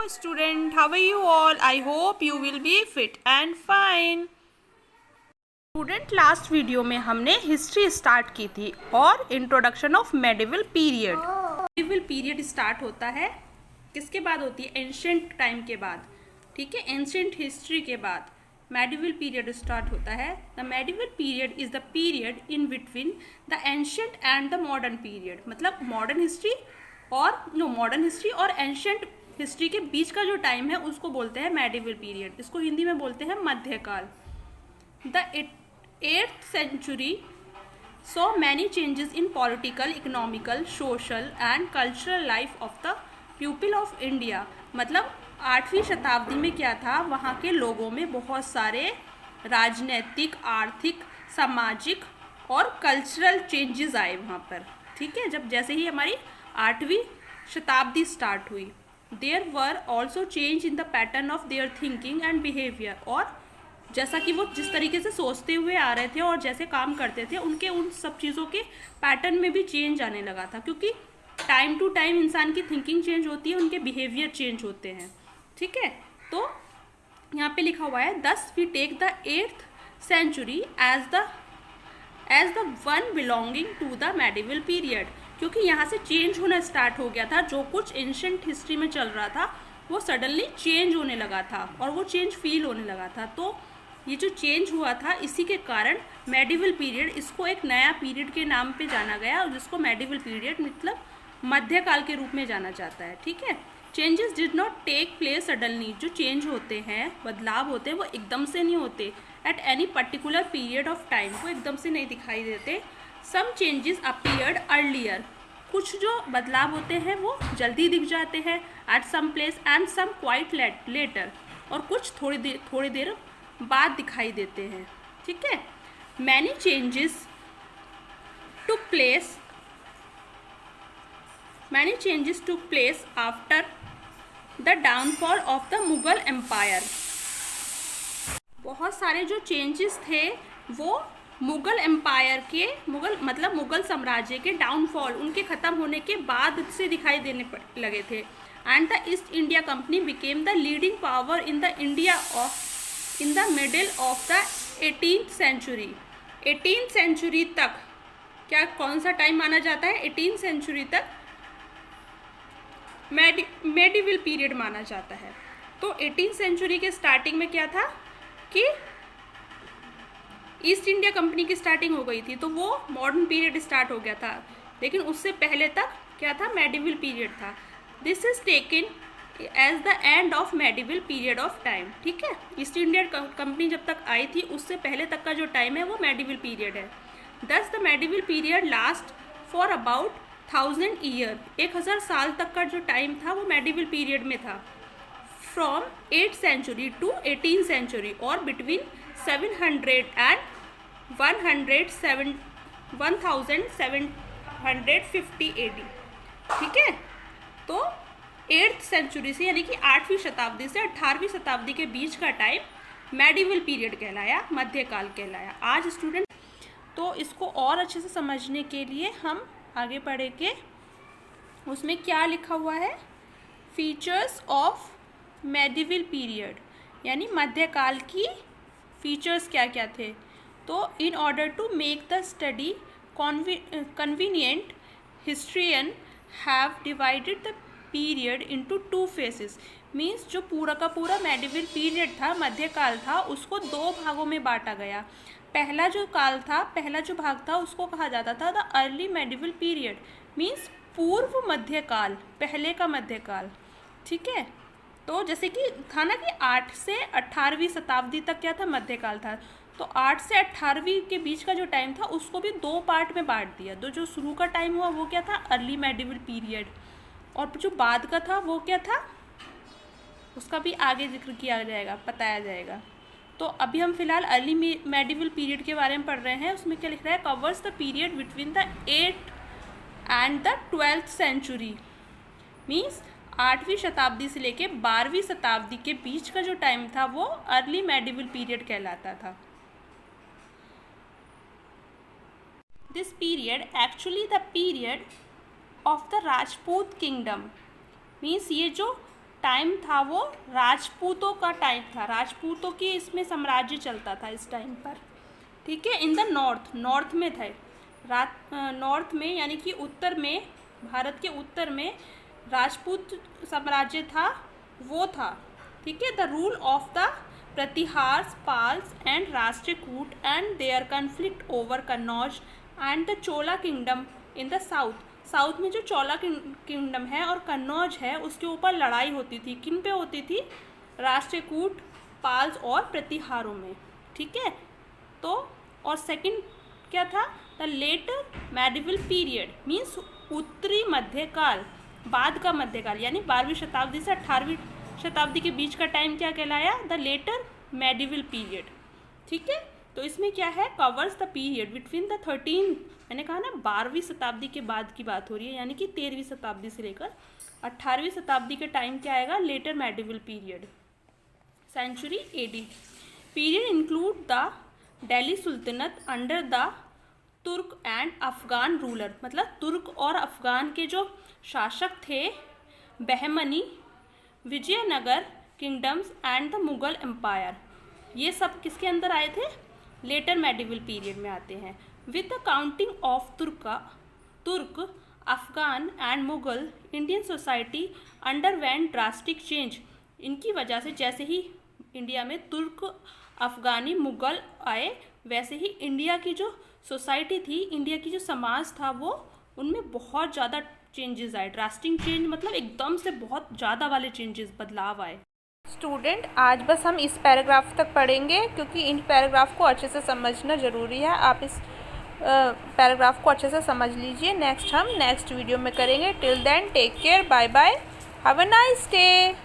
Student, how are you all? I hope you will be fit and fine. Student, last video में हमने history start की थी और introduction of medieval period. Medieval period start होता है किसके बाद होती है? एंशिएंट टाइम के बाद, ठीक है, एंशिएंट हिस्ट्री के बाद मेडिवल पीरियड स्टार्ट होता है। The medieval period is the period in between the ancient and the modern period. मतलब मॉडर्न हिस्ट्री और एंशिएंट हिस्ट्री के बीच का जो टाइम है उसको बोलते हैं मेडिवल पीरियड। इसको हिंदी में बोलते हैं मध्यकाल। The 8th century saw many changes in political, economical, social and cultural life of the people of India। मतलब 8वीं शताब्दी में क्या था, वहाँ के लोगों में बहुत सारे राजनीतिक, आर्थिक, सामाजिक और कल्चरल चेंजेस आए वहाँ पर, ठीक है। जब जैसे ही हमारी 8वीं शताब्दी स्टार्ट हुई, there were also change in the pattern of their thinking and behaviour. और जैसा कि वो जिस तरीके से सोचते हुए आ रहे थे और जैसे काम करते थे, उनके उन सब चीज़ों के पैटर्न में भी चेंज आने लगा था, क्योंकि टाइम टू टाइम इंसान की थिंकिंग चेंज होती है, उनके बिहेवियर चेंज होते हैं, ठीक है। तो यहाँ पे लिखा हुआ है, thus we take the 8th century as the one belonging to the medieval period. क्योंकि यहाँ से चेंज होना स्टार्ट हो गया था, जो कुछ एंशिएंट हिस्ट्री में चल रहा था वो सडनली चेंज होने लगा था और वो चेंज फील होने लगा था। तो ये जो चेंज हुआ था, इसी के कारण मेडिवल पीरियड, इसको एक नया पीरियड के नाम पे जाना गया और जिसको मेडिवल पीरियड मतलब मध्यकाल के रूप में जाना जाता है, ठीक है। Changes did not take place suddenly. जो चेंज होते हैं, बदलाव होते हैं, वो एकदम से नहीं होते। At any particular period of time, वो एकदम से नहीं दिखाई देते। Some changes appeared earlier. कुछ जो बदलाव होते हैं वो जल्दी दिख जाते हैं at some place and some quite later, और कुछ थोड़ी देर बाद दिखाई देते हैं, ठीक है। Many changes took place after the downfall of the Mughal empire. बहुत सारे जो चेंजेस थे वो मुगल एम्पायर के, मुगल साम्राज्य के डाउनफॉल, उनके ख़त्म होने के बाद से दिखाई देने लगे थे। And the east India company became the leading power in the middle of the 18th century। 18th century तक कौन सा टाइम माना जाता है? 18th century तक मेडिवल पीरियड माना जाता है। तो 18th century के स्टार्टिंग में क्या था कि ईस्ट इंडिया कंपनी की स्टार्टिंग हो गई थी, तो वो मॉडर्न पीरियड स्टार्ट हो गया था। लेकिन उससे पहले तक क्या था? मेडिवल पीरियड था। This is taken as the end of medieval period of time, ठीक है। ईस्ट इंडिया कंपनी जब तक आई थी उससे पहले तक का जो टाइम है वो मेडिवल पीरियड है। दस the medieval period last for about 1000 year. 1000 साल तक का जो टाइम था वो मेडिवल पीरियड में था। From 8th century to 18th century और बिटवीन 700 एंड 1750 AD, ठीक है। तो 8th century से, यानी कि 8वीं शताब्दी से 18वीं शताब्दी के बीच का टाइम मेडिवल पीरियड कहलाया, मध्यकाल कहलाया। आज स्टूडेंट, तो इसको और अच्छे से समझने के लिए हम आगे पढ़ेंगे। उसमें क्या लिखा हुआ है? फीचर्स ऑफ मेडिवल पीरियड, यानी मध्यकाल की फीचर्स क्या क्या थे। तो in order to make the study convenient, historian have divided the period into 2 phases। Means जो पूरा का पूरा मेडिवल पीरियड था, मध्यकाल था, उसको 2 भागों में बांटा गया। पहला जो भाग था उसको कहा जाता था the early medieval period, means पूर्व मध्यकाल, पहले का मध्यकाल, ठीक है। तो जैसे कि था ना कि 8 से 18वीं शताब्दी तक क्या था? मध्यकाल था। तो 8 से 18वीं के बीच का जो टाइम था उसको भी 2 पार्ट में बांट दिया। तो जो शुरू का टाइम हुआ वो क्या था? अर्ली मेडिवल पीरियड, और जो बाद का था वो क्या था? उसका भी आगे जिक्र किया जाएगा, बताया जाएगा। तो अभी हम फिलहाल अर्ली मेडिवल पीरियड के बारे में पढ़ रहे हैं। उसमें क्या लिख रहा है? Covers the period between the 8th and the 12th century। Means 8वीं शताब्दी से लेके 12वीं शताब्दी के बीच का जो टाइम था वो अर्ली मेडिवल पीरियड कहलाता था। This period actually the period of the Rajput kingdom. Means ये जो टाइम था वो राजपूतों का टाइम था, राजपूतों की इसमें साम्राज्य चलता था इस टाइम पर, ठीक है। इन द नॉर्थ में थे, नॉर्थ में यानी कि उत्तर में, भारत के उत्तर में राजपूत साम्राज्य था, वो था, ठीक है। The rule of the Pratiharas, Palas and Rashtrakuta and their conflict over Kannauj and the Chola kingdom in the south में जो चोला किंगडम है और कन्नौज है उसके ऊपर लड़ाई होती थी। किन पे होती थी? राष्ट्रकूट, पाल्स और प्रतिहारों में, ठीक है। तो और सेकंड क्या था? The late medieval period means उत्तरी मध्यकाल, बाद का मध्यकाल, यानी 12वीं शताब्दी से 18वीं शताब्दी के बीच का टाइम क्या कहलाया? द लेटर मेडिवल पीरियड, ठीक है। तो इसमें क्या है? Covers the period between the 13, मैंने कहा ना 12वीं शताब्दी के बाद की बात हो रही है, यानी कि 13वीं शताब्दी से लेकर 18वीं शताब्दी के टाइम क्या आएगा? Later medieval period, century AD period include the Delhi Sultanate under the Turk and Afghan ruler, मतलब तुर्क और अफगान के जो शासक थे, Bahmani, Vijayanagara kingdoms and the Mughal empire, ये सब किसके अंदर आए थे? लेटर मेडिवल पीरियड में आते हैं। विद द काउंटिंग ऑफ तुर्क, Afghan and Mughal, Indian society underwent drastic change. इनकी वजह से जैसे ही इंडिया में तुर्क, अफगानी, मुगल आए, वैसे ही इंडिया की जो सोसाइटी थी, इंडिया की जो समाज था, वो उनमें बहुत ज़्यादा चेंजेस आए। ड्रास्टिक चेंज मतलब एकदम से बहुत ज़्यादा वाले चेंजेस, बदलाव आए। स्टूडेंट, आज बस हम इस पैराग्राफ तक पढ़ेंगे क्योंकि इन पैराग्राफ को अच्छे से समझना ज़रूरी है। आप इस पैराग्राफ को अच्छे से समझ लीजिए। नेक्स्ट हम नेक्स्ट वीडियो में करेंगे। Till then take care, bye bye, have a nice day.